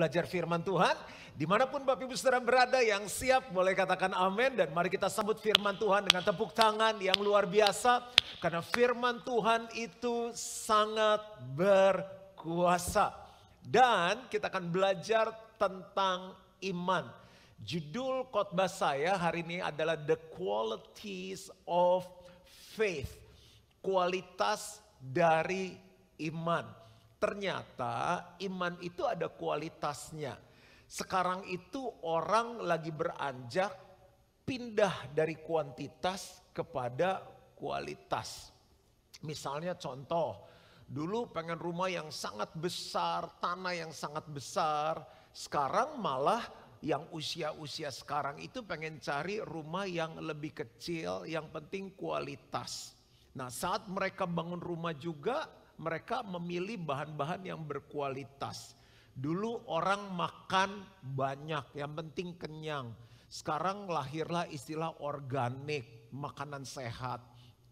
belajar firman Tuhan. Dimanapun Bapak Ibu Saudara berada yang siap boleh katakan amin. Dan mari kita sambut firman Tuhan dengan tepuk tangan yang luar biasa. Karena firman Tuhan itu sangat berkuasa. Dan kita akan belajar tentang iman. Judul khotbah saya hari ini adalah The Qualities of Faith. Kualitas dari iman. Ternyata iman itu ada kualitasnya. Sekarang itu orang lagi beranjak pindah dari kuantitas kepada kualitas. Misalnya contoh, dulu pengen rumah yang sangat besar, tanah yang sangat besar. Sekarang malah yang usia-usia sekarang itu pengen cari rumah yang lebih kecil, yang penting kualitas. Nah, saat mereka bangun rumah juga, mereka memilih bahan-bahan yang berkualitas. Dulu orang makan banyak, yang penting kenyang. Sekarang lahirlah istilah organik, makanan sehat.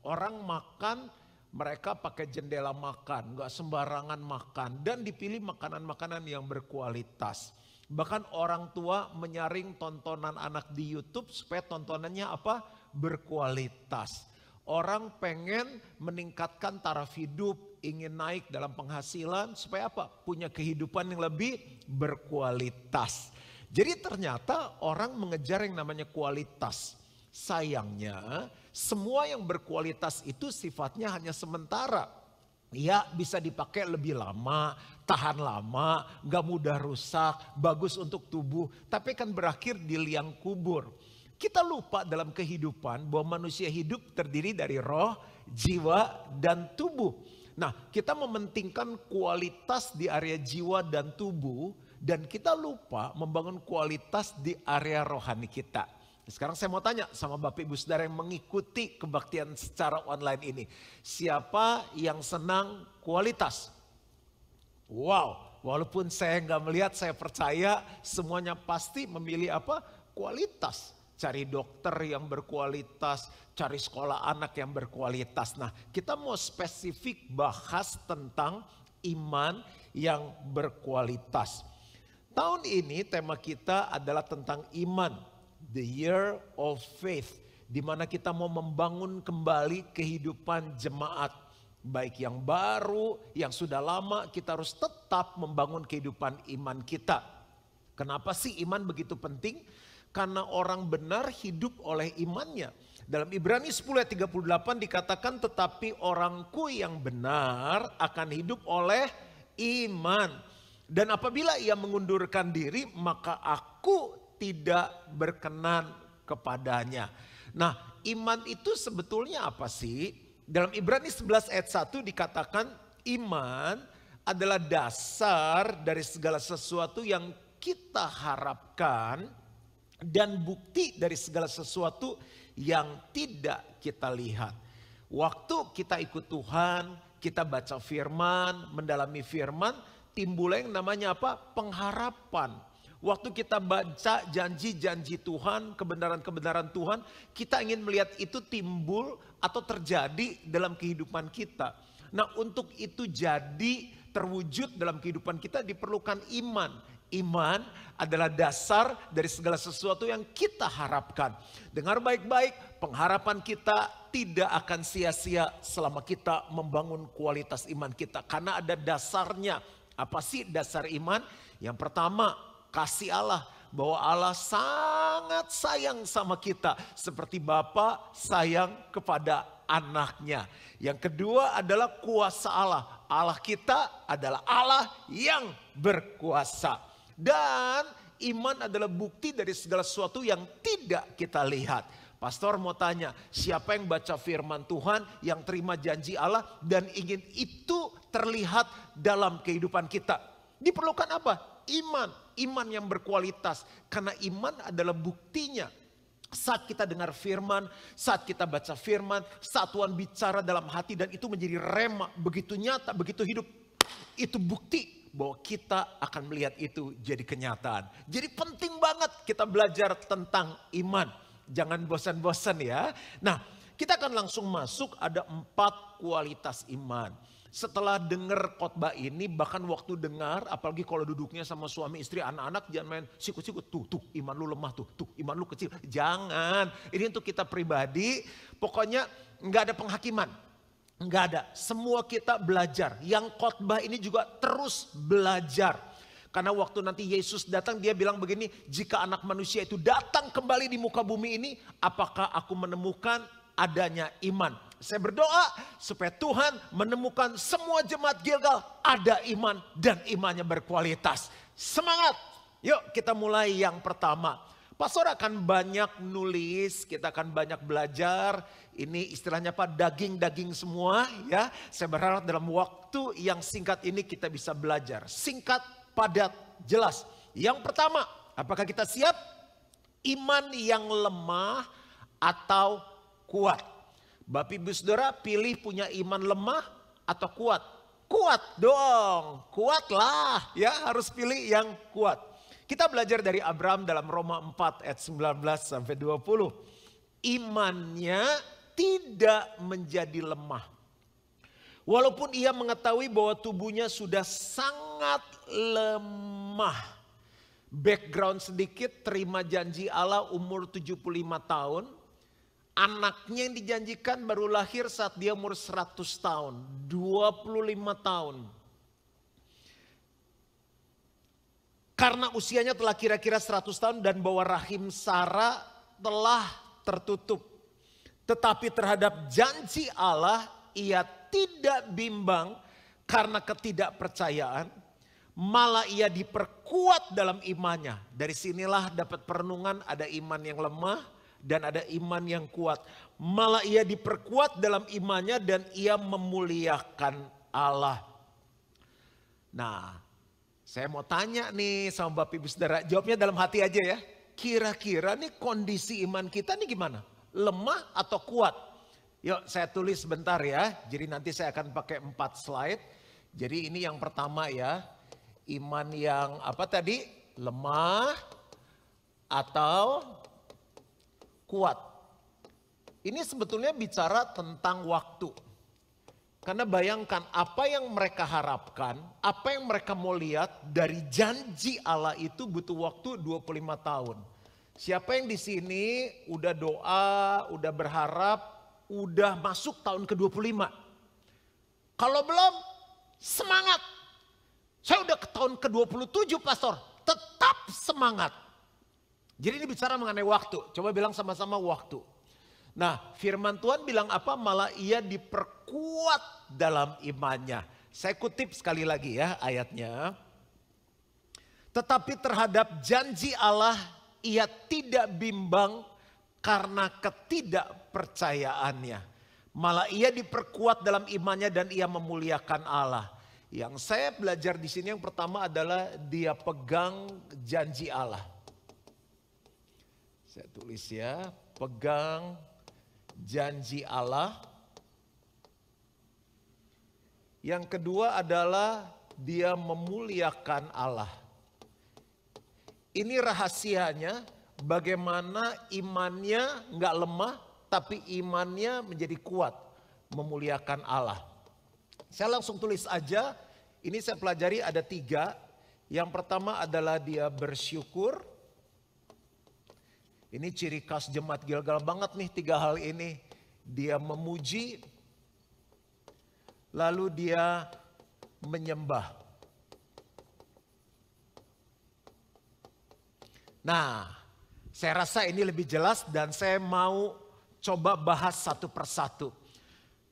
Orang makan, mereka pakai jendela makan, gak sembarangan makan. Dan dipilih makanan-makanan yang berkualitas. Bahkan orang tua menyaring tontonan anak di YouTube supaya tontonannya apa? Berkualitas. Orang pengen meningkatkan taraf hidup, ingin naik dalam penghasilan supaya apa? Punya kehidupan yang lebih berkualitas. Jadi ternyata orang mengejar yang namanya kualitas. Sayangnya semua yang berkualitas itu sifatnya hanya sementara. Ya, bisa dipakai lebih lama, tahan lama, gak mudah rusak, bagus untuk tubuh. Tapi kan berakhir di liang kubur. Kita lupa dalam kehidupan bahwa manusia hidup terdiri dari roh, jiwa, dan tubuh. Nah, kita mementingkan kualitas di area jiwa dan tubuh. Dan kita lupa membangun kualitas di area rohani kita. Sekarang saya mau tanya sama Bapak Ibu Saudara yang mengikuti kebaktian secara online ini. Siapa yang senang kualitas? Wow, walaupun saya nggak melihat, saya percaya semuanya pasti memilih apa? Kualitas. Cari dokter yang berkualitas, cari sekolah anak yang berkualitas. Nah, kita mau spesifik bahas tentang iman yang berkualitas. Tahun ini tema kita adalah tentang iman, the year of faith, di mana kita mau membangun kembali kehidupan jemaat. Baik yang baru, yang sudah lama, kita harus tetap membangun kehidupan iman kita. Kenapa sih iman begitu penting? Karena orang benar hidup oleh imannya. Dalam Ibrani 10 ayat 38 dikatakan, tetapi orangku yang benar akan hidup oleh iman. Dan apabila ia mengundurkan diri, maka aku tidak berkenan kepadanya. Nah, iman itu sebetulnya apa sih? Dalam Ibrani 11 ayat 1 dikatakan, iman adalah dasar dari segala sesuatu yang kita harapkan dan bukti dari segala sesuatu yang tidak kita lihat. Waktu kita ikut Tuhan, kita baca firman, mendalami firman, timbul yang namanya apa? Pengharapan. Waktu kita baca janji-janji Tuhan, kebenaran-kebenaran Tuhan, kita ingin melihat itu timbul atau terjadi dalam kehidupan kita. Nah, untuk itu jadi terwujud dalam kehidupan kita diperlukan iman. Iman adalah dasar dari segala sesuatu yang kita harapkan. Dengar baik-baik, pengharapan kita tidak akan sia-sia selama kita membangun kualitas iman kita. Karena ada dasarnya. Apa sih dasar iman? Yang pertama, kasih Allah. Bahwa Allah sangat sayang sama kita. Seperti Bapa sayang kepada anaknya. Yang kedua adalah kuasa Allah. Allah kita adalah Allah yang berkuasa. Dan iman adalah bukti dari segala sesuatu yang tidak kita lihat. Pastor mau tanya, siapa yang baca firman Tuhan, yang terima janji Allah dan ingin itu terlihat dalam kehidupan kita? Diperlukan apa? Iman yang berkualitas. Karena iman adalah buktinya. Saat kita dengar firman, saat kita baca firman, saat Tuhan bicara dalam hati dan itu menjadi rema, begitu nyata, begitu hidup. Itu bukti bahwa kita akan melihat itu jadi kenyataan. Jadi penting banget kita belajar tentang iman. Jangan bosan-bosan ya. Nah, kita akan langsung masuk, ada 4 kualitas iman. Setelah dengar khotbah ini, bahkan waktu dengar, apalagi kalau duduknya sama suami istri, anak-anak, jangan main sikut-sikut. Tuh iman lu lemah tuh iman lu kecil. Jangan, ini untuk kita pribadi, pokoknya nggak ada penghakiman. Nggak ada, semua kita belajar. Yang khotbah ini juga terus belajar. Karena waktu nanti Yesus datang, dia bilang begini, jika anak manusia itu datang kembali di muka bumi ini, apakah aku menemukan adanya iman? Saya berdoa supaya Tuhan menemukan semua jemaat Gilgal ada iman dan imannya berkualitas. Semangat! Yuk kita mulai yang pertama. Pastor akan banyak nulis, kita akan banyak belajar. Ini istilahnya apa? Daging-daging semua ya. Saya berharap dalam waktu yang singkat ini kita bisa belajar. Singkat, padat, jelas. Yang pertama, apakah kita siap? Iman yang lemah atau kuat? Bapak Ibu Saudara pilih punya iman lemah atau kuat? Kuat dong, kuatlah ya, harus pilih yang kuat. Kita belajar dari Abraham dalam Roma 4 ayat 19 sampai 20. Imannya tidak menjadi lemah. Walaupun ia mengetahui bahwa tubuhnya sudah sangat lemah. Background sedikit, terima janji Allah umur 75 tahun. Anaknya yang dijanjikan baru lahir saat dia umur 100 tahun, 25 tahun. Karena usianya telah kira-kira 100 tahun dan bahwa rahim Sarah telah tertutup. Tetapi terhadap janji Allah ia tidak bimbang karena ketidakpercayaan. Malah ia diperkuat dalam imannya. Dari sinilah dapat perenungan, ada iman yang lemah dan ada iman yang kuat. Malah ia diperkuat dalam imannya dan ia memuliakan Allah. Nah, saya mau tanya nih sama Bapak Ibu Saudara, jawabnya dalam hati aja ya. Kira-kira nih kondisi iman kita nih gimana? Lemah atau kuat? Yuk saya tulis sebentar ya. Jadi nanti saya akan pakai 4 slide. Jadi ini yang pertama ya. Iman yang apa tadi? Lemah atau kuat. Ini sebetulnya bicara tentang waktu. Karena bayangkan apa yang mereka harapkan, apa yang mereka mau lihat dari janji Allah itu butuh waktu 25 tahun. Siapa yang di sini udah doa, udah berharap, udah masuk tahun ke-25? Kalau belum, semangat. Saya udah ke tahun ke-27 pastor, tetap semangat. Jadi ini bicara mengenai waktu. Coba bilang sama-sama waktu. Nah firman Tuhan bilang apa? Malah ia diperkuat dalam imannya. Saya kutip sekali lagi ya ayatnya. Tetapi terhadap janji Allah ia tidak bimbang karena ketidakpercayaannya. Malah ia diperkuat dalam imannya dan ia memuliakan Allah. Yang saya belajar di sini yang pertama adalah dia pegang janji Allah. Saya tulis ya, pegang janji Allah. Yang kedua adalah dia memuliakan Allah. Ini rahasianya bagaimana imannya nggak lemah tapi imannya menjadi kuat, memuliakan Allah. Saya langsung tulis aja, ini saya pelajari ada 3. Yang pertama adalah dia bersyukur. Ini ciri khas jemaat Gilgal banget nih 3 hal ini. Dia memuji, lalu dia menyembah. Nah, saya rasa ini lebih jelas dan saya mau coba bahas satu persatu.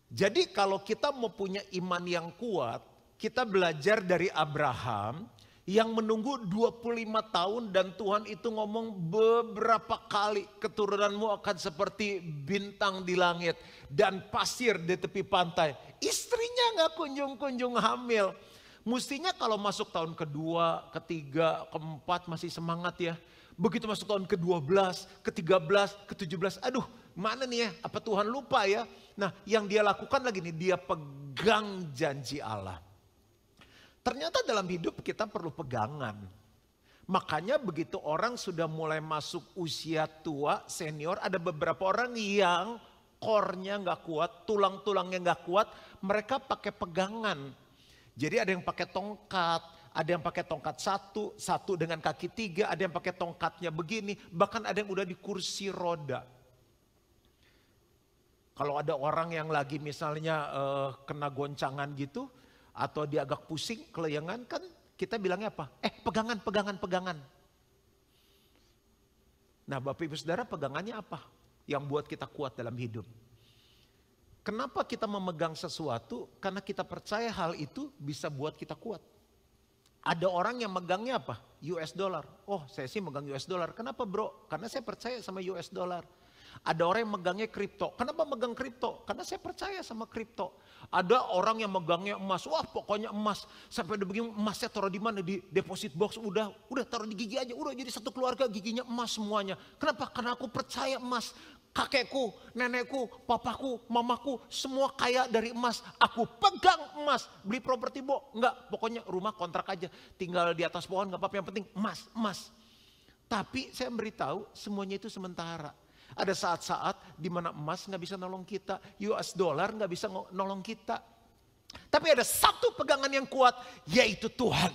Jadi kalau kita mau punya iman yang kuat, kita belajar dari Abraham yang menunggu 25 tahun dan Tuhan itu ngomong beberapa kali keturunanmu akan seperti bintang di langit dan pasir di tepi pantai. Istrinya gak kunjung-kunjung hamil. Mestinya kalau masuk tahun kedua, ketiga, keempat masih semangat ya. Begitu masuk tahun ke-12, ke-13, ke-17, aduh mana nih ya, apa Tuhan lupa ya. Nah yang dia lakukan lagi nih, dia pegang janji Allah. Ternyata dalam hidup kita perlu pegangan. Makanya begitu orang sudah mulai masuk usia tua, senior, ada beberapa orang yang core-nya nggak kuat, tulang-tulangnya nggak kuat, mereka pakai pegangan. Jadi ada yang pakai tongkat, ada yang pakai tongkat satu dengan kaki tiga, ada yang pakai tongkatnya begini, bahkan ada yang udah di kursi roda. Kalau ada orang yang lagi misalnya kena goncangan gitu, atau dia agak pusing, kelayangan, kan kita bilangnya apa? Pegangan. Nah Bapak Ibu Saudara, pegangannya apa yang buat kita kuat dalam hidup? Kenapa kita memegang sesuatu? Karena kita percaya hal itu bisa buat kita kuat. Ada orang yang megangnya apa? US dollar. Oh saya sih megang US dollar. Kenapa bro? Karena saya percaya sama US dollar. Ada orang yang megangnya kripto. Kenapa megang kripto? Karena saya percaya sama kripto. Ada orang yang megangnya emas. Wah pokoknya emas. Sampai udah begini emasnya taruh di mana? Di deposit box. Udah taruh di gigi aja. Udah jadi satu keluarga giginya emas semuanya. Kenapa? Karena aku percaya emas. Kakekku, nenekku, papaku, mamaku, semua kaya dari emas. Aku pegang emas. Beli properti enggak. Pokoknya rumah kontrak aja. Tinggal di atas pohon gak apa-apa. Yang penting emas. Tapi saya beritahu semuanya itu sementara. Ada saat-saat di mana emas gak bisa nolong kita. US dollar gak bisa nolong kita. Tapi ada satu pegangan yang kuat, yaitu Tuhan.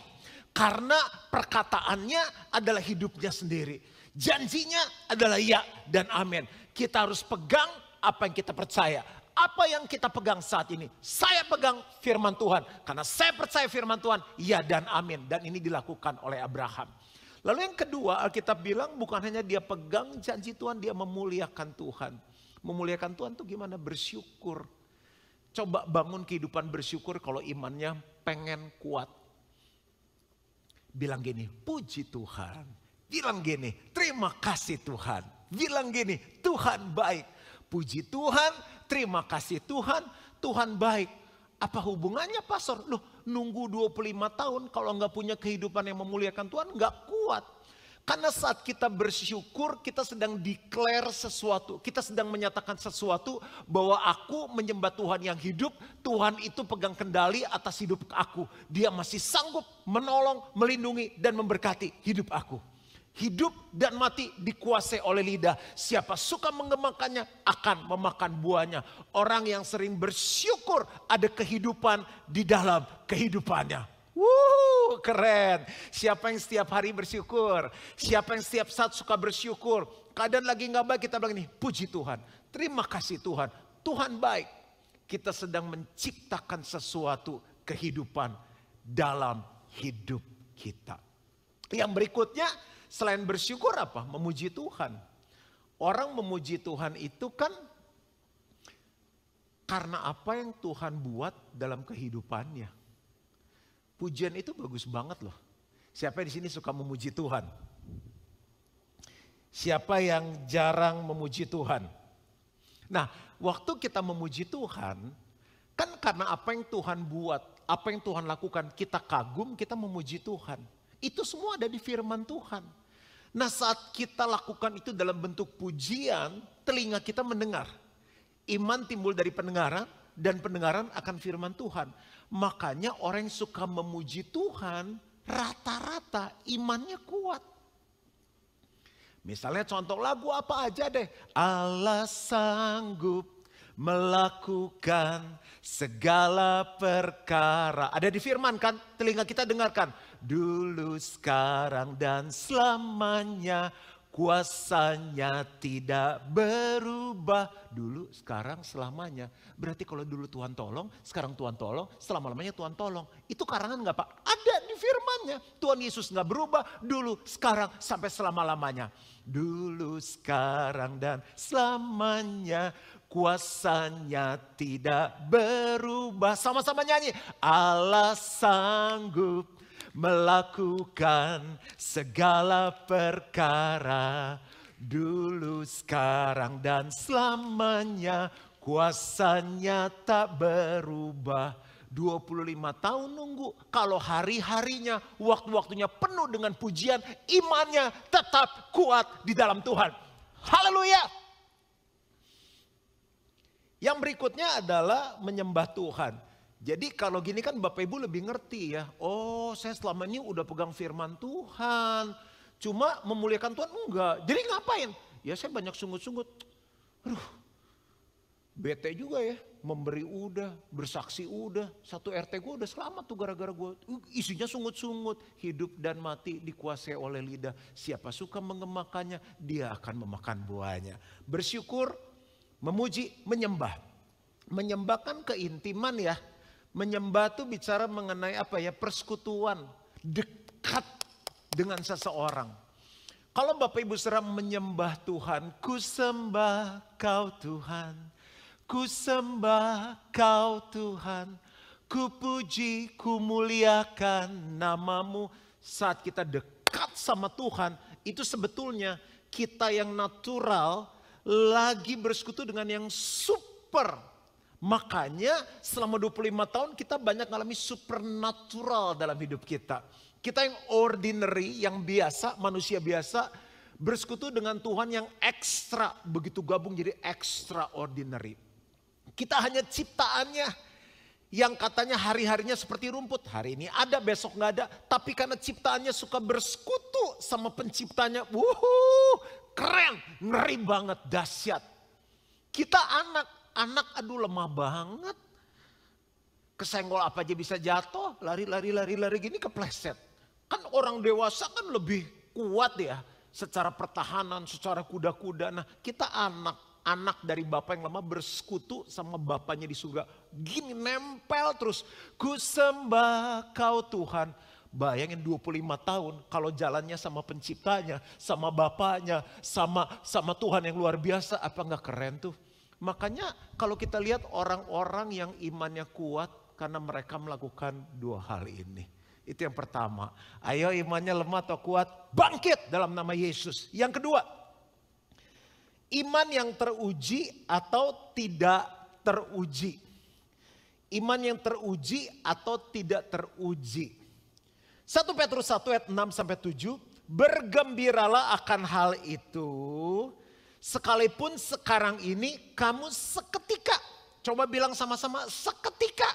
Karena perkataannya adalah hidupnya sendiri. Janjinya adalah ya dan amin. Kita harus pegang apa yang kita percaya. Apa yang kita pegang saat ini? Saya pegang firman Tuhan. Karena saya percaya firman Tuhan, ya dan amin. Dan ini dilakukan oleh Abraham. Lalu yang kedua, Alkitab bilang bukan hanya dia pegang janji Tuhan, dia memuliakan Tuhan. Memuliakan Tuhan itu gimana? Bersyukur. Coba bangun kehidupan bersyukur kalau imannya pengen kuat. Bilang gini, puji Tuhan. Bilang gini, terima kasih Tuhan. Bilang gini, Tuhan baik. Puji Tuhan, terima kasih Tuhan, Tuhan baik. Apa hubungannya pastor? Loh, nunggu 25 tahun kalau nggak punya kehidupan yang memuliakan Tuhan nggak kuat. Karena saat kita bersyukur kita sedang declare sesuatu. Kita sedang menyatakan sesuatu bahwa aku menyembah Tuhan yang hidup. Tuhan itu pegang kendali atas hidup aku. Dia masih sanggup menolong, melindungi dan memberkati hidup aku. Hidup dan mati dikuasai oleh lidah. Siapa suka mengemakannya akan memakan buahnya. Orang yang sering bersyukur ada kehidupan di dalam kehidupannya. Keren. Siapa yang setiap hari bersyukur? Siapa yang setiap saat suka bersyukur? Keadaan lagi gak baik kita bilang ini, puji Tuhan. Terima kasih Tuhan. Tuhan baik. Kita sedang menciptakan sesuatu kehidupan dalam hidup kita. Yang berikutnya, selain bersyukur apa? Memuji Tuhan. Orang memuji Tuhan itu kan karena apa yang Tuhan buat dalam kehidupannya. Pujian itu bagus banget loh. Siapa di sini suka memuji Tuhan? Siapa yang jarang memuji Tuhan? Nah, waktu kita memuji Tuhan, kan karena apa yang Tuhan buat, apa yang Tuhan lakukan, kita kagum, kita memuji Tuhan. Itu semua ada di firman Tuhan. Nah saat kita lakukan itu dalam bentuk pujian, telinga kita mendengar. Iman timbul dari pendengaran dan pendengaran akan firman Tuhan. Makanya orang yang suka memuji Tuhan rata-rata imannya kuat. Misalnya contoh lagu apa aja deh. Allah sanggup melakukan segala perkara. Ada di firman kan, telinga kita dengarkan. Dulu, sekarang, dan selamanya kuasanya tidak berubah. Dulu, sekarang, selamanya. Berarti kalau dulu Tuhan tolong, sekarang Tuhan tolong, selama-lamanya Tuhan tolong. Itu karangan gak Pak? Ada di firmannya. Tuhan Yesus gak berubah dulu, sekarang, sampai selama-lamanya. Dulu, sekarang, dan selamanya kuasanya tidak berubah. Sama-sama nyanyi. Allah sanggup melakukan segala perkara. Dulu, sekarang, dan selamanya kuasanya tak berubah. 25 tahun nunggu. Kalau hari-harinya, waktu-waktunya penuh dengan pujian, imannya tetap kuat di dalam Tuhan. Haleluya. Yang berikutnya adalah menyembah Tuhan. Jadi kalau gini kan Bapak Ibu lebih ngerti ya. Oh saya selama ini udah pegang firman Tuhan. Cuma memuliakan Tuhan enggak. Jadi ngapain? Ya saya banyak sungut-sungut. Aduh Bete juga ya, memberi udah, bersaksi udah, satu RT gue udah selamat tuh gara-gara gue. Isinya sungut-sungut, hidup dan mati dikuasai oleh lidah. Siapa suka mengemakannya, dia akan memakan buahnya. Bersyukur, memuji, menyembah. Menyembah kan keintiman ya. Menyembah tuh bicara mengenai apa ya, persekutuan, dekat dengan seseorang. Kalau Bapak Ibu Saudara menyembah Tuhan, ku sembah kau Tuhan. Ku sembah kau Tuhan, ku puji, ku muliakan namamu. Saat kita dekat sama Tuhan, itu sebetulnya kita yang natural lagi bersekutu dengan yang super. Makanya selama 25 tahun kita banyak mengalami supernatural dalam hidup kita. Kita yang ordinary, yang biasa, manusia biasa, bersekutu dengan Tuhan yang ekstra. Begitu gabung jadi extraordinary. Kita hanya ciptaannya yang katanya hari-harinya seperti rumput. Hari ini ada, besok nggak ada. Tapi karena ciptaannya suka bersekutu sama penciptanya. Keren, ngeri banget, dahsyat. Kita anak aduh lemah banget. Kesenggol apa aja bisa jatuh, lari gini kepleset. Kan orang dewasa kan lebih kuat ya. Secara pertahanan, secara kuda-kuda. Nah kita anak dari Bapa yang lama bersekutu sama Bapanya di surga. Gini nempel terus. Ku sembah kau Tuhan. Bayangin 25 tahun kalau jalannya sama penciptanya, sama Bapanya, sama Tuhan yang luar biasa. Apa gak keren tuh? Makanya kalau kita lihat orang-orang yang imannya kuat karena mereka melakukan dua hal ini. Itu yang pertama. Ayo imannya lemah atau kuat, bangkit dalam nama Yesus. Yang kedua, iman yang teruji atau tidak teruji. Iman yang teruji atau tidak teruji. 1 Petrus 1 ayat 6-7. Bergembiralah akan hal itu. Sekalipun sekarang ini kamu seketika. Coba bilang sama-sama seketika.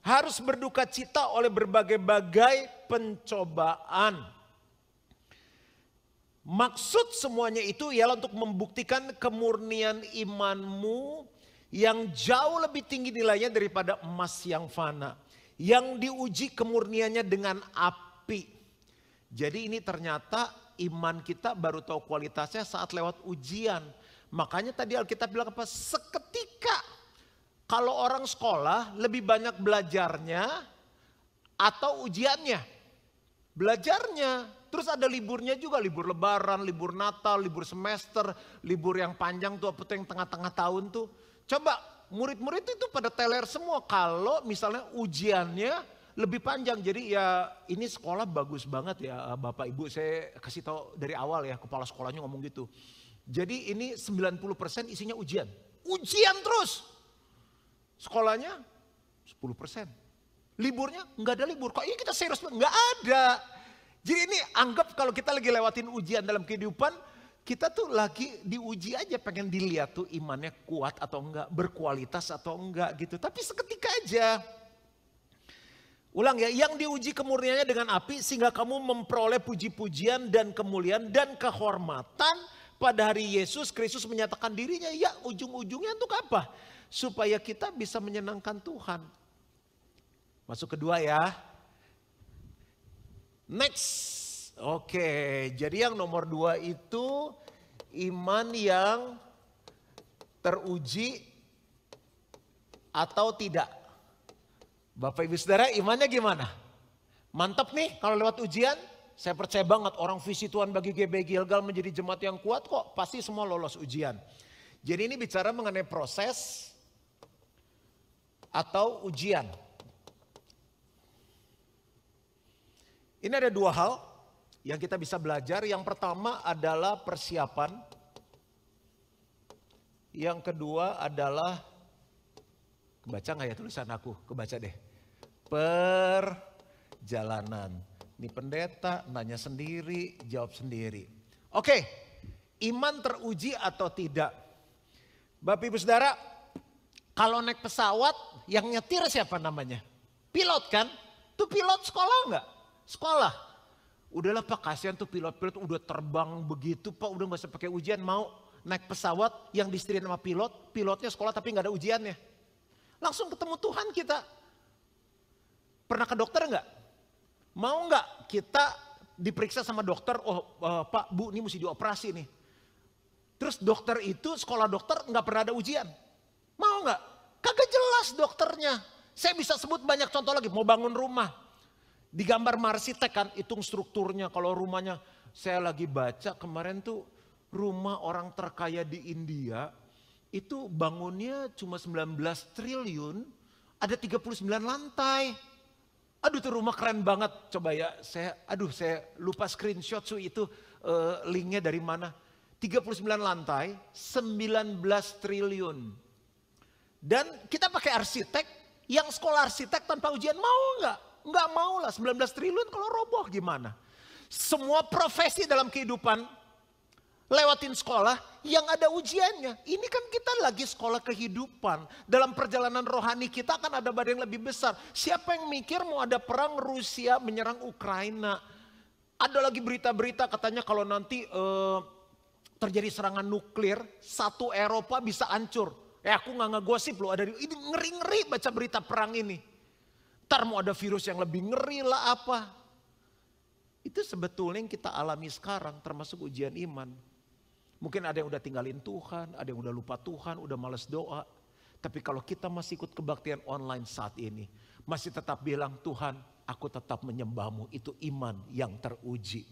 Harus berduka cita oleh berbagai-bagai pencobaan. Maksud semuanya itu ialah untuk membuktikan kemurnian imanmu yang jauh lebih tinggi nilainya daripada emas yang fana. Yang diuji kemurniannya dengan api. Jadi ini ternyata iman kita baru tahu kualitasnya saat lewat ujian. Makanya tadi Alkitab bilang apa? Seketika. Kalau orang sekolah lebih banyak belajarnya atau ujiannya? Belajarnya. Terus ada liburnya juga, libur lebaran, libur Natal, libur semester, libur yang panjang tuh apa tuh yang tengah-tengah tahun tuh. Coba murid-murid itu pada teler semua kalau misalnya ujiannya lebih panjang. Jadi ya ini sekolah bagus banget ya Bapak Ibu, saya kasih tahu dari awal ya, kepala sekolahnya ngomong gitu. Jadi ini 90% isinya ujian. Ujian terus. Sekolahnya 10%. Liburnya nggak ada libur. Kok ini kita serius? Nggak ada. Jadi ini anggap kalau kita lagi lewatin ujian dalam kehidupan, kita tuh lagi diuji aja, pengen dilihat tuh imannya kuat atau enggak, berkualitas atau enggak gitu. Tapi seketika aja. Ulang ya, yang diuji kemurniannya dengan api sehingga kamu memperoleh puji-pujian dan kemuliaan dan kehormatan pada hari Yesus Kristus menyatakan dirinya. Ya ujung-ujungnya untuk apa? Supaya kita bisa menyenangkan Tuhan. Masuk kedua ya. Next. Oke, jadi yang nomor 2 itu iman yang teruji atau tidak. Bapak Ibu Saudara, imannya gimana? Mantap nih kalau lewat ujian. Saya percaya banget orang visi Tuhan bagi GB Gilgal menjadi jemaat yang kuat kok. Pasti semua lolos ujian. Jadi ini bicara mengenai proses atau ujian. Ini ada 2 hal yang kita bisa belajar. Yang pertama adalah persiapan. Yang kedua adalah, kebaca gak ya tulisan aku? Kebaca deh. Perjalanan. Ini pendeta nanya sendiri, jawab sendiri. Oke, iman teruji atau tidak? Bapak Ibu Saudara, kalau naik pesawat yang nyetir siapa namanya? Pilot kan? Tuh pilot sekolah enggak? Sekolah. Udahlah Pak, kasihan tuh pilot-pilot udah terbang begitu Pak, udah gak usah pakai ujian, mau naik pesawat yang disetir sama pilot, pilotnya sekolah tapi nggak ada ujiannya. Langsung ketemu Tuhan kita. Pernah ke dokter nggak? Mau nggak kita diperiksa sama dokter, Pak, Bu, ini mesti dioperasi nih. Terus dokter itu, sekolah dokter nggak pernah ada ujian. Mau nggak? Kagak jelas dokternya. Saya bisa sebut banyak contoh lagi, mau bangun rumah. Digambar arsitek kan, hitung strukturnya. Kalau rumahnya, saya lagi baca kemarin tuh rumah orang terkaya di India, itu bangunnya cuma 19 triliun, ada 39 lantai. Aduh tuh rumah keren banget, coba ya saya lupa screenshot itu linknya dari mana. 39 lantai, 19 triliun. Dan kita pakai arsitek, yang sekolah arsitek tanpa ujian mau nggak? Nggak mau lah, 19 triliun kalau roboh gimana? Semua profesi dalam kehidupan lewatin sekolah yang ada ujiannya. Ini kan kita lagi sekolah kehidupan. Dalam perjalanan rohani kita akan ada badai yang lebih besar. Siapa yang mikir mau ada perang Rusia menyerang Ukraina? Ada lagi berita-berita katanya kalau nanti terjadi serangan nuklir, satu Eropa bisa hancur. Aku nggak ngegosip loh, ada ini ngeri-ngeri baca berita perang ini. Ntar mau ada virus yang lebih ngeri lah apa. Itu sebetulnya yang kita alami sekarang termasuk ujian iman. Mungkin ada yang udah tinggalin Tuhan, ada yang udah lupa Tuhan, udah males doa. Tapi kalau kita masih ikut kebaktian online saat ini, masih tetap bilang Tuhan, aku tetap menyembahmu, itu iman yang teruji.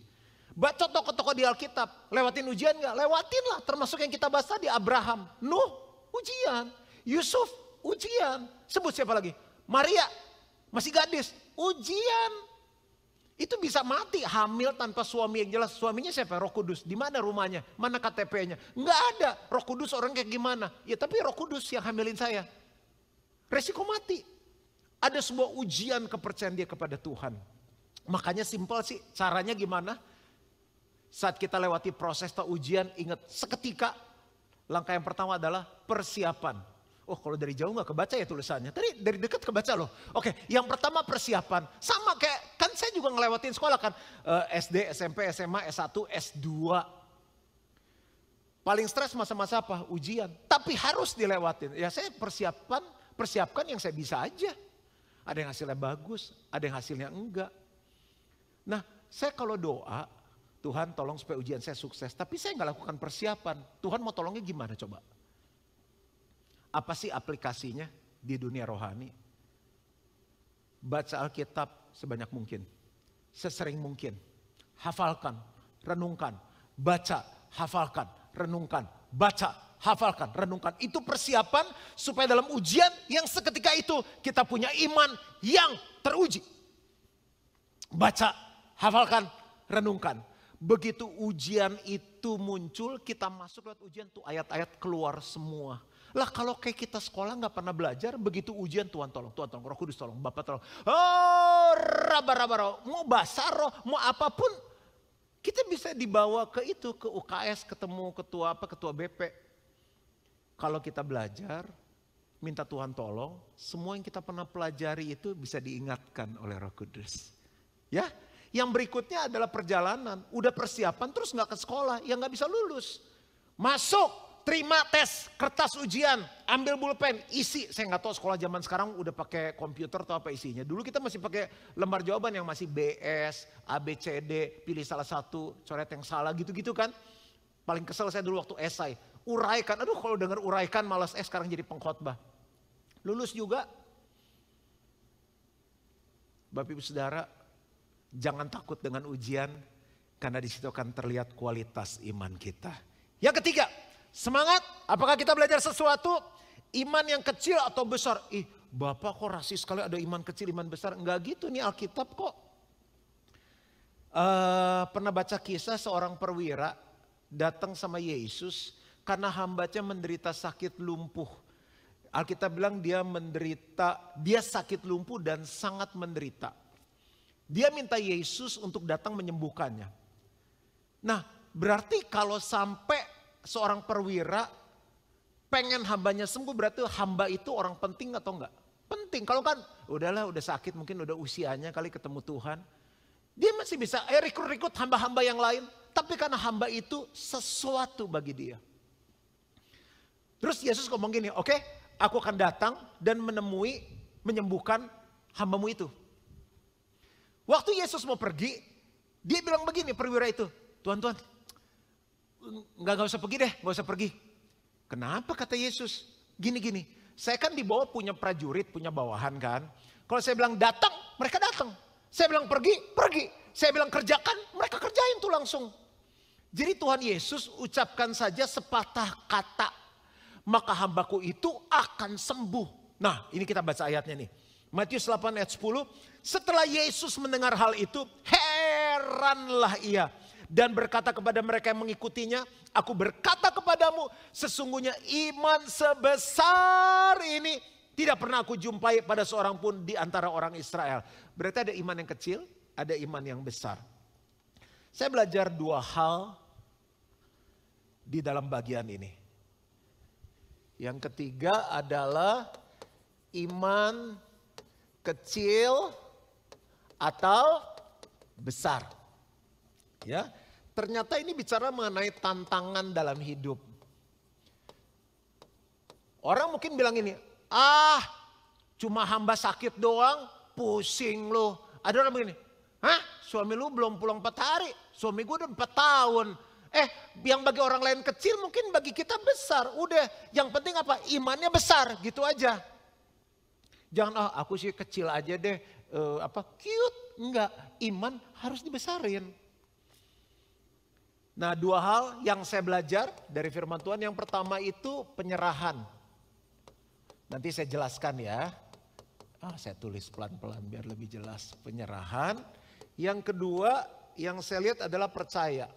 Baca tokoh-tokoh di Alkitab, lewatin ujian gak? Lewatin lah, termasuk yang kita bahas tadi, Abraham, Nuh, ujian. Yusuf, ujian. Sebut siapa lagi? Maria, masih gadis, ujian. Itu bisa mati hamil tanpa suami yang jelas. Suaminya siapa? Roh Kudus. Di mana rumahnya? Mana KTP-nya? Enggak ada. Roh Kudus orang kayak gimana? Ya tapi Roh Kudus yang hamilin saya. Resiko mati. Ada sebuah ujian kepercayaan dia kepada Tuhan. Makanya simpel sih. Caranya gimana? Saat kita lewati proses atau ujian, ingat seketika. Langkah yang pertama adalah persiapan. Oh kalau dari jauh gak kebaca ya tulisannya. Tadi dari dekat kebaca loh. Oke, yang pertama persiapan. Sama kayak, kan saya juga ngelewatin sekolah kan. SD, SMP, SMA, S1, S2. Paling stres masa-masa apa? Ujian. Tapi harus dilewatin. Ya saya persiapkan yang saya bisa aja. Ada yang hasilnya bagus, ada yang hasilnya enggak. Nah saya kalau doa, Tuhan tolong supaya ujian saya sukses. Tapi saya gak lakukan persiapan. Tuhan mau tolongnya gimana coba? Apa sih aplikasinya di dunia rohani? Baca Alkitab sebanyak mungkin. Sesering mungkin. Hafalkan, renungkan. Baca, hafalkan, renungkan. Baca, hafalkan, renungkan. Itu persiapan supaya dalam ujian yang seketika itu kita punya iman yang teruji. Baca, hafalkan, renungkan. Begitu ujian itu muncul, kita masuk lewat ujian tuh ayat-ayat keluar semua. Lah kalau kayak kita sekolah gak pernah belajar, begitu ujian Tuhan tolong, Roh Kudus tolong, Bapak tolong. Oh raba-raba, mau basar roh, mau apapun. Kita bisa dibawa ke itu, ke UKS, ketemu ketua BP. Kalau kita belajar, minta Tuhan tolong, semua yang kita pernah pelajari itu bisa diingatkan oleh Roh Kudus. Ya, yang berikutnya adalah perjalanan, udah persiapan terus gak ke sekolah, ya gak bisa lulus. Masuk. Terima tes, kertas ujian, ambil pulpen, isi. Saya nggak tahu sekolah zaman sekarang udah pakai komputer atau apa isinya. Dulu kita masih pakai lembar jawaban yang masih BS, ABCD, pilih salah satu, coret yang salah gitu-gitu kan. Paling kesel saya dulu waktu esai. Uraikan, aduh kalau dengar uraikan malas sekarang jadi pengkhotbah. Lulus juga. Bapak Ibu Saudara, jangan takut dengan ujian karena di situ akan terlihat kualitas iman kita. Yang ketiga, semangat, apakah kita belajar sesuatu? Iman yang kecil atau besar? Bapak kok rasis sekali ada iman kecil, iman besar. Enggak gitu nih Alkitab kok. Pernah baca kisah seorang perwira datang sama Yesus karena hambanya menderita sakit lumpuh. Alkitab bilang dia sakit lumpuh dan sangat menderita. Dia minta Yesus untuk datang menyembuhkannya. Nah berarti kalau sampai seorang perwira pengen hambanya sembuh, berarti hamba itu orang penting atau enggak? Penting. Kalau kan udahlah udah sakit, mungkin udah usianya kali ketemu Tuhan. Dia masih bisa rekrut hamba-hamba yang lain. Tapi karena hamba itu sesuatu bagi dia. Terus Yesus ngomong gini, oke, aku akan datang dan menyembuhkan hambamu itu. Waktu Yesus mau pergi, dia bilang begini perwira itu, Tuhan, nggak usah pergi deh, nggak usah pergi. Kenapa kata Yesus? Gini, saya kan di bawah punya prajurit, punya bawahan kan. Kalau saya bilang datang, mereka datang. Saya bilang pergi. Saya bilang kerjakan, mereka kerjain tuh langsung. Jadi Tuhan Yesus ucapkan saja sepatah kata, maka hambaku itu akan sembuh. Nah, ini kita baca ayatnya nih. Matius 8 ayat 10. Setelah Yesus mendengar hal itu, heranlah ia. Dan berkata kepada mereka yang mengikutinya, aku berkata kepadamu, sesungguhnya iman sebesar ini tidak pernah aku jumpai pada seorang pun di antara orang Israel. Berarti ada iman yang kecil, ada iman yang besar. Saya belajar dua hal di dalam bagian ini. Yang ketiga adalah iman kecil atau besar. Ya, ternyata ini bicara mengenai tantangan dalam hidup. Orang mungkin bilang ini, cuma hamba sakit doang, pusing lo. Ada orang begini, suami lu belum pulang 4 hari, suami gue udah 4 tahun. Yang bagi orang lain kecil mungkin bagi kita besar. Udah, yang penting apa? Imannya besar, gitu aja. Jangan, aku sih kecil aja deh, cute. Enggak, iman harus dibesarin. Nah, dua hal yang saya belajar dari firman Tuhan. Yang pertama itu penyerahan. Nanti saya jelaskan ya. Saya tulis pelan-pelan biar lebih jelas. Penyerahan. Yang kedua yang saya lihat adalah percaya.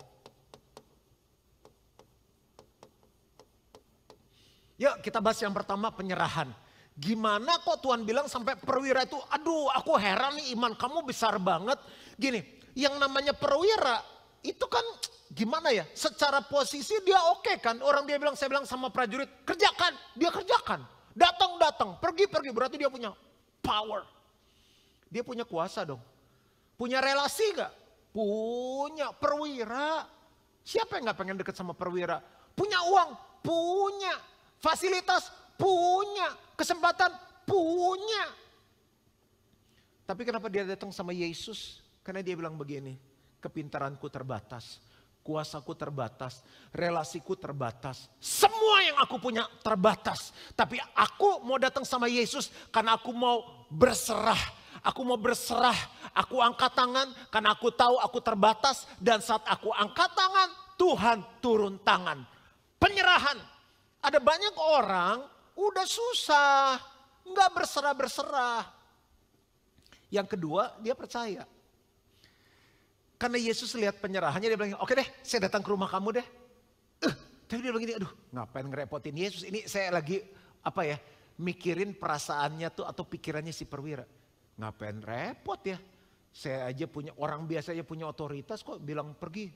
Yuk kita bahas yang pertama, penyerahan. Gimana kok Tuhan bilang sampai perwira itu, aku heran nih, iman kamu besar banget. Gini, yang namanya perwira itu kan gimana ya, secara posisi dia oke kan. Orang dia bilang, saya bilang sama prajurit, kerjakan, dia kerjakan. Datang, pergi, berarti dia punya power. Dia punya kuasa dong. Punya relasi gak? Punya. Perwira, siapa yang gak pengen deket sama perwira? Punya uang? Punya. Fasilitas? Punya. Kesempatan? Punya. Tapi kenapa dia datang sama Yesus? Karena dia bilang begini, kepintaranku terbatas, kuasaku terbatas, relasiku terbatas. Semua yang aku punya terbatas. Tapi aku mau datang sama Yesus karena aku mau berserah. Aku mau berserah, aku angkat tangan karena aku tahu aku terbatas. Dan saat aku angkat tangan, Tuhan turun tangan. Penyerahan. Ada banyak orang udah susah, nggak berserah-berserah. Yang kedua, dia percaya. Karena Yesus lihat penyerahannya, dia bilang, oke deh, saya datang ke rumah kamu deh. Tapi dia bilang gini, ngapain ngerepotin Yesus? Ini saya lagi mikirin perasaannya tuh atau pikirannya si perwira. Ngapain repot ya? Saya aja punya, orang biasa aja punya otoritas kok bilang pergi.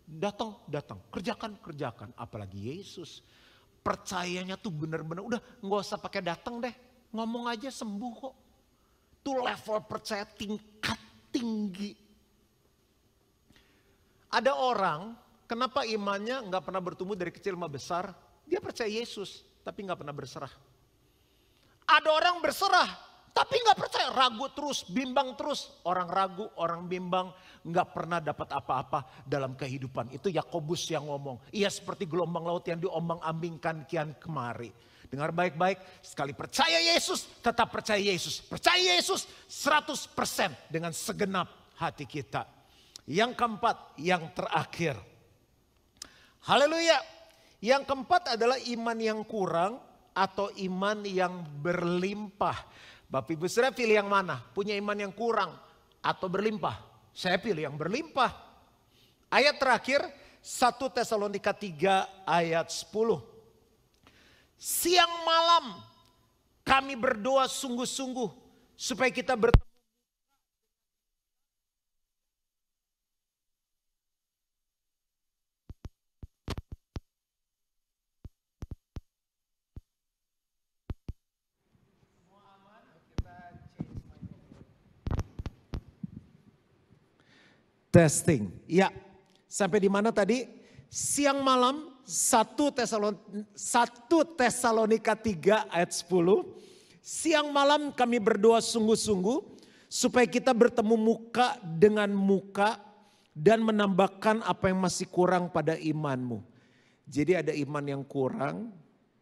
Datang, kerjakan. Apalagi Yesus. Percayanya tuh benar-benar udah nggak usah pakai datang deh. Ngomong aja sembuh kok. Tuh level percaya tingkat tinggi. Ada orang, kenapa imannya nggak pernah bertumbuh dari kecil sama besar? Dia percaya Yesus, tapi nggak pernah berserah. Ada orang berserah, tapi nggak percaya, ragu terus, bimbang terus. Orang ragu, orang bimbang, nggak pernah dapat apa-apa dalam kehidupan. Itu Yakobus yang ngomong. Ia seperti gelombang laut yang diombang-ambingkan kian kemari. Dengar baik-baik, sekali percaya Yesus, tetap percaya Yesus. Percaya Yesus 100% dengan segenap hati kita. Yang keempat, yang terakhir. Haleluya. Yang keempat adalah iman yang kurang atau iman yang berlimpah. Bapak Ibu saudara pilih yang mana? Punya iman yang kurang atau berlimpah? Saya pilih yang berlimpah. Ayat terakhir 1 Tesalonika 3 ayat 10. Siang malam kami berdoa sungguh-sungguh supaya kita bertemu. Testing. Ya, sampai di mana tadi? Siang malam Tesalonika 3 ayat 10. Siang malam kami berdoa sungguh-sungguh supaya kita bertemu muka dengan muka dan menambahkan apa yang masih kurang pada imanmu. Jadi ada iman yang kurang,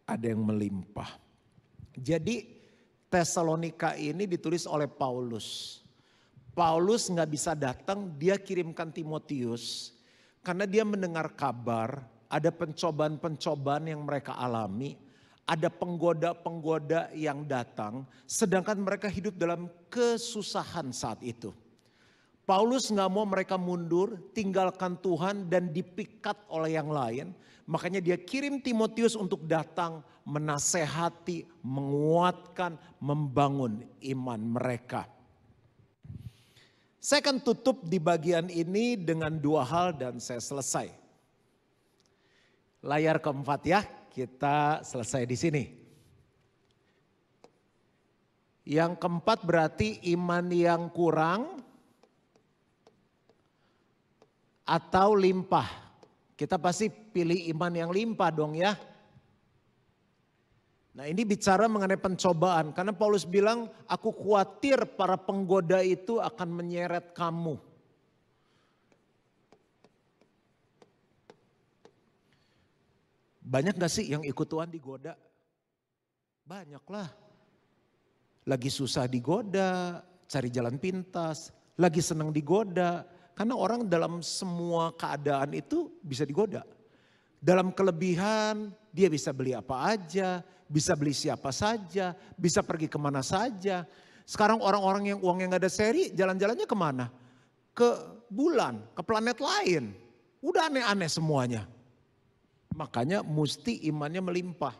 ada yang melimpah. Jadi Tesalonika ini ditulis oleh Paulus. Paulus nggak bisa datang, dia kirimkan Timotius karena dia mendengar kabar ada pencobaan-pencobaan yang mereka alami, ada penggoda-penggoda yang datang, sedangkan mereka hidup dalam kesusahan saat itu. Paulus nggak mau mereka mundur, tinggalkan Tuhan dan dipikat oleh yang lain. Makanya dia kirim Timotius untuk datang menasehati, menguatkan, membangun iman mereka. Saya akan tutup di bagian ini dengan dua hal dan saya selesai. Layar keempat ya, kita selesai di sini. Yang keempat berarti iman yang kurang atau limpah. Kita pasti pilih iman yang limpah dong ya. Nah ini bicara mengenai pencobaan. Karena Paulus bilang, aku khawatir para penggoda itu akan menyeret kamu. Banyak gak sih yang ikut Tuhan digoda? Banyak lah. Lagi susah digoda, cari jalan pintas. Lagi senang digoda. Karena orang dalam semua keadaan itu bisa digoda. Dalam kelebihan dia bisa beli apa aja, bisa beli siapa saja, bisa pergi kemana saja. Sekarang orang-orang yang uangnya gak ada seri, jalan-jalannya kemana? Ke bulan, ke planet lain. Udah aneh-aneh semuanya. Makanya mesti imannya melimpah.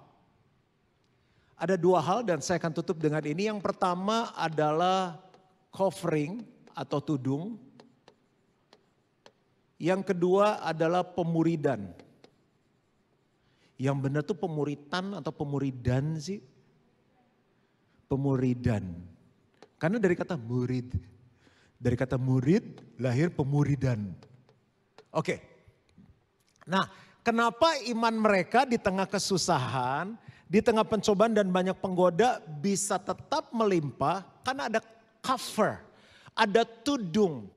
Ada dua hal dan saya akan tutup dengan ini. Yang pertama adalah covering atau tudung. Yang kedua adalah pemuridan. Yang benar tuh pemuritan atau pemuridan sih? Pemuridan. Karena dari kata murid. Dari kata murid lahir pemuridan. Oke. Nah, kenapa iman mereka di tengah kesusahan, di tengah pencobaan dan banyak penggoda bisa tetap melimpah? Karena ada cover, ada tudung.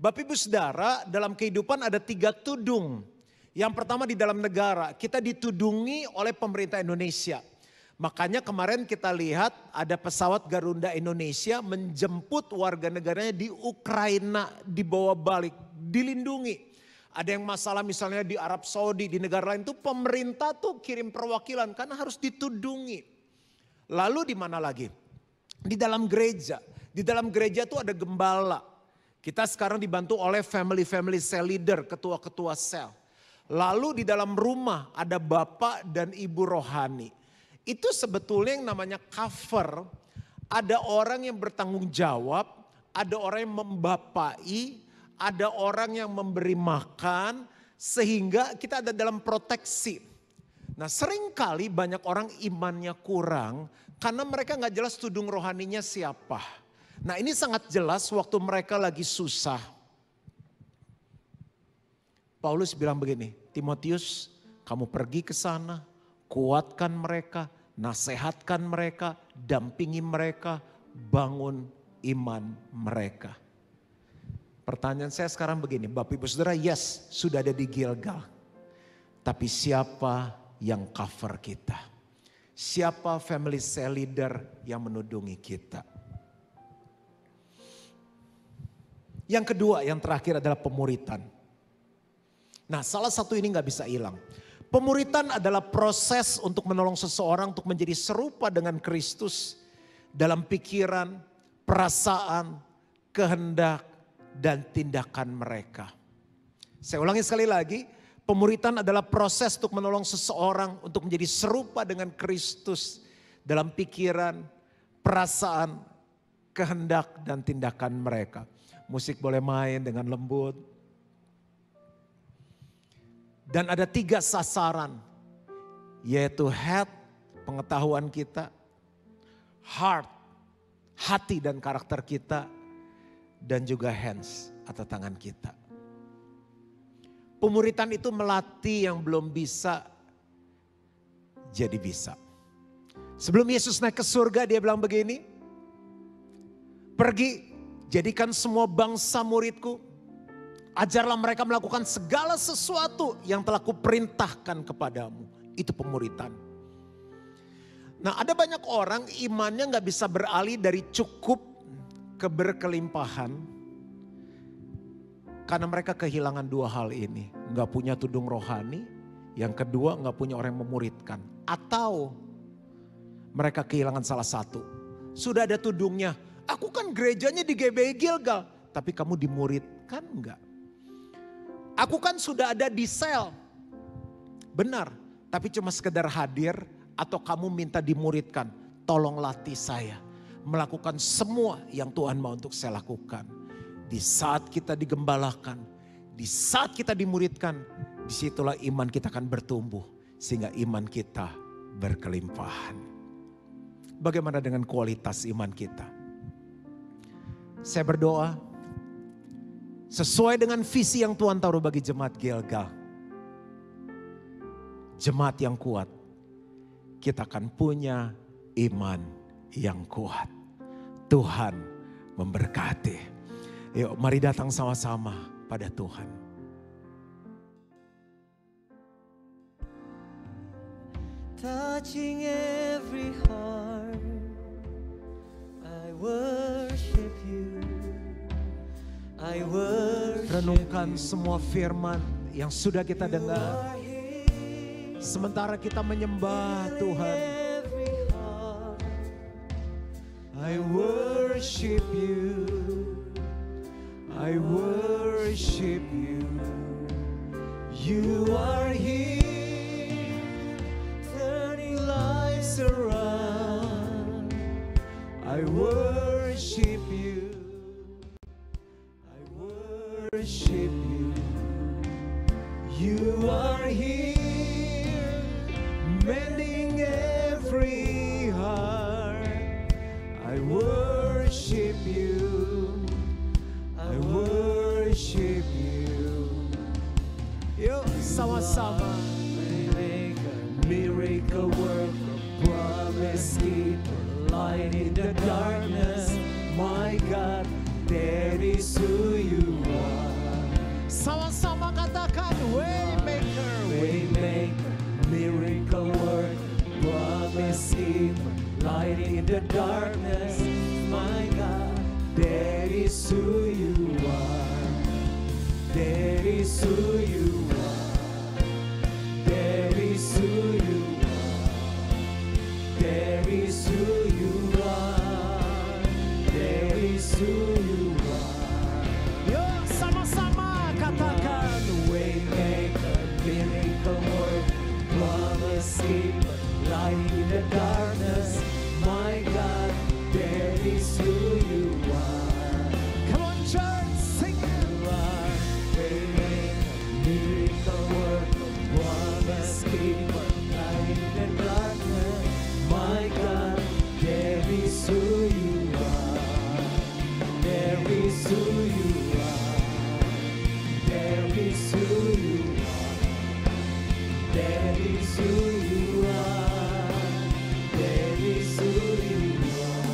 Bapak Ibu Saudara, dalam kehidupan ada 3 tudung. Yang pertama di dalam negara, kita ditudungi oleh pemerintah Indonesia. Makanya kemarin kita lihat ada pesawat Garuda Indonesia menjemput warga negaranya di Ukraina, dibawa balik, dilindungi. Ada yang masalah misalnya di Arab Saudi, di negara lain tuh pemerintah tuh kirim perwakilan karena harus ditudungi. Lalu di mana lagi? Di dalam gereja. Di dalam gereja tuh ada gembala. Kita sekarang dibantu oleh family cell leader, ketua-ketua sel. Lalu di dalam rumah ada bapak dan ibu rohani. Itu sebetulnya yang namanya cover. Ada orang yang bertanggung jawab, ada orang yang membapai, ada orang yang memberi makan sehingga kita ada dalam proteksi. Nah seringkali banyak orang imannya kurang karena mereka gak jelas tudung rohaninya siapa. Nah ini sangat jelas waktu mereka lagi susah. Paulus bilang begini, Timotius kamu pergi ke sana, kuatkan mereka, nasihatkan mereka, dampingi mereka, bangun iman mereka. Pertanyaan saya sekarang begini, Bapak Ibu Saudara, yes sudah ada di Gilgal. Tapi siapa yang cover kita? Siapa family cell leader yang menudungi kita? Yang kedua, yang terakhir adalah pemuritan. Nah salah satu ini gak bisa hilang. Pemuritan adalah proses untuk menolong seseorang untuk menjadi serupa dengan Kristus. Dalam pikiran, perasaan, kehendak, dan tindakan mereka. Saya ulangi sekali lagi, pemuritan adalah proses untuk menolong seseorang untuk menjadi serupa dengan Kristus dalam pikiran, perasaan, kehendak, dan tindakan mereka. Musik boleh main dengan lembut. Dan ada 3 sasaran, yaitu head, pengetahuan kita, heart, hati dan karakter kita, dan juga hands atau tangan kita. Pemuritan itu melatih yang belum bisa jadi bisa. Sebelum Yesus naik ke surga dia bilang begini, pergi jadikan semua bangsa muridku, ajarlah mereka melakukan segala sesuatu yang telah kuperintahkan kepadamu. Itu pemuritan. Nah, ada banyak orang imannya gak bisa beralih dari cukup ke berkelimpahan. Karena mereka kehilangan dua hal ini. Gak punya tudung rohani. Yang kedua gak punya orang yang memuridkan. Atau mereka kehilangan salah satu. Sudah ada tudungnya. Aku kan gerejanya di GBI Gilgal. Tapi kamu dimuridkan enggak? Aku kan sudah ada di sel. Benar. Tapi cuma sekedar hadir. Atau kamu minta dimuridkan. Tolong latih saya. Melakukan semua yang Tuhan mau untuk saya lakukan. Di saat kita digembalakan. Di saat kita dimuridkan. Disitulah iman kita akan bertumbuh. Sehingga iman kita berkelimpahan. Bagaimana dengan kualitas iman kita? Saya berdoa sesuai dengan visi yang Tuhan taruh bagi jemaat Gilgal. Jemaat yang kuat. Kita akan punya iman yang kuat. Tuhan memberkati. Yuk mari datang sama-sama pada Tuhan. Touching every heart, I worship you. I worship Renungkan you. semua firman yang sudah kita dengar. Sementara kita menyembah Tuhan. I worship you. I worship you. You are here, turning lives around. I worship you. I worship you. You are here, mending every heart. I worship you. I worship you. Yuk sama-sama. Miracle worker, promise keeper, light in the darkness. My God, that is who you are. Sama-sama katakan waymaker, waymaker, miracle worker, promise keeper, light in the darkness. My God, that is who you are. That is who you are. That is who you are. That is who you are. That is who you are. Yo, sama-sama katakan waymaker, miracle worker, promise keeper, light in the darkness. My God, that is who you are. Come on, church, sing it. You are waymaker, miracle worker, promise keeper, light in the darkness. My God, that is who you are. There is who you are. There is who you are. There is who you are. There is who you are.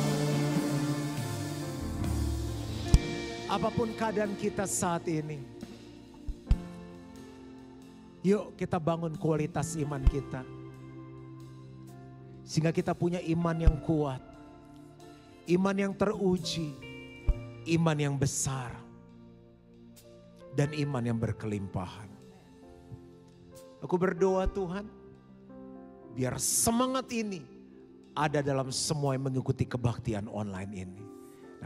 Apapun keadaan kita saat ini, yuk kita bangun kualitas iman kita. Sehingga kita punya iman yang kuat, iman yang teruji, iman yang besar, dan iman yang berkelimpahan. Aku berdoa Tuhan, biar semangat ini ada dalam semua yang mengikuti kebaktian online ini.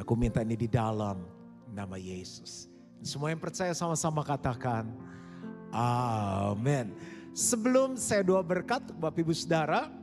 Aku minta ini di dalam nama Yesus. Semua yang percaya sama-sama katakan, amin. Sebelum saya doa berkat, Bapak Ibu Saudara,